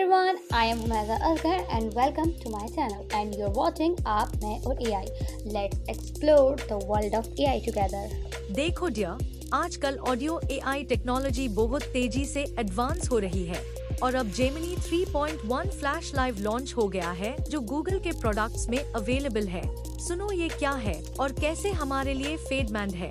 everyone, I am Umaza Asghar and welcome to my channel and you're watching आप मैं और AI. Let's explore the world of AI together. देखो dear, आजकल audio AI technology बहुत तेजी से advance हो रही है और अब जेमिनी 3.1 फ्लैश लाइव लॉन्च हो गया है जो गूगल के प्रोडक्ट्स में अवेलेबल है। सुनो ये क्या है और कैसे हमारे लिए फेडमैंड है।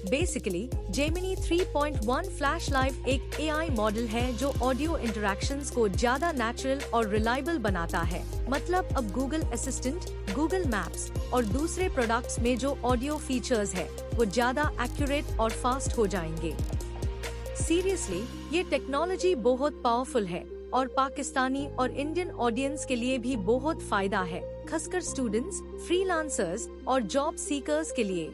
बेसिकली जेमिनी 3.1 फ्लैश लाइव एक AI मॉडल है जो ऑडियो इंटरैक्शंस को ज्यादा नेचुरल और रिलायबल बनाता है। मतलब अब गूगल असिस्टेंट, गूगल मैप्स और दूसरे प्रोडक्ट्स में जो ऑडियो फीचर्स है वो ज्यादा एक्यूरेट और फास्ट हो जाएंगे। सीरियसली ये टेक्नोलॉजी बहुत पावरफुल है और पाकिस्तानी और इंडियन ऑडियंस के लिए भी बहुत फायदा है, खासकर स्टूडेंट्स, फ्रीलांसर्स और जॉब सीकर्स के लिए।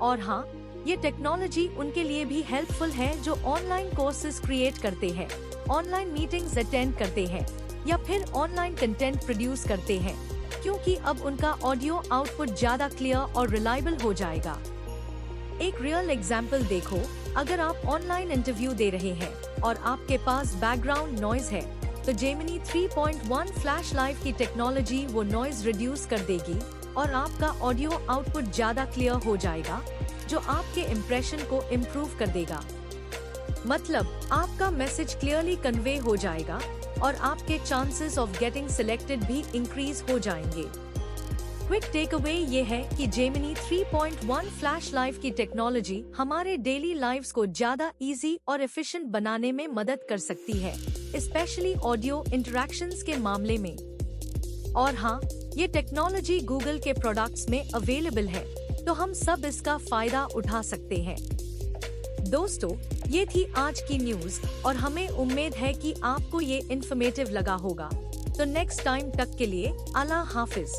और हाँ, ये टेक्नोलॉजी उनके लिए भी हेल्पफुल है जो ऑनलाइन कोर्सेज क्रिएट करते हैं, ऑनलाइन मीटिंग्स अटेंड करते हैं या फिर ऑनलाइन कंटेंट प्रोड्यूस करते हैं, क्योंकि अब उनका ऑडियो आउटपुट ज्यादा क्लियर और रिलायबल हो जाएगा। एक रियल एग्जाम्पल देखो, अगर आप ऑनलाइन इंटरव्यू दे रहे हैं और आपके पास बैकग्राउंड नॉइज है तो जेमिनी 3.1 फ्लैश लाइव की टेक्नोलॉजी वो नॉइज रिड्यूस कर देगी और आपका ऑडियो आउटपुट ज्यादा क्लियर हो जाएगा जो आपके इम्प्रेशन को इम्प्रूव कर देगा। मतलब आपका मैसेज क्लियरली कन्वे हो जाएगा और आपके चांसेस ऑफ गेटिंग सिलेक्टेड भी इंक्रीज हो जाएंगे। क्विक टेक अवे ये है कि जेमिनी 3.1 फ्लैश लाइव की टेक्नोलॉजी हमारे डेली लाइव्स को ज्यादा इजी और एफिशिएंट बनाने में मदद कर सकती है, स्पेशली ऑडियो इंटरैक्शंस के मामले में। और हाँ, ये टेक्नोलॉजी गूगल के प्रोडक्ट्स में अवेलेबल है, तो हम सब इसका फायदा उठा सकते हैं। दोस्तों, ये थी आज की न्यूज और हमें उम्मीद है कि आपको ये इन्फॉर्मेटिव लगा होगा। तो नेक्स्ट टाइम तक के लिए अल्लाह हाफिज।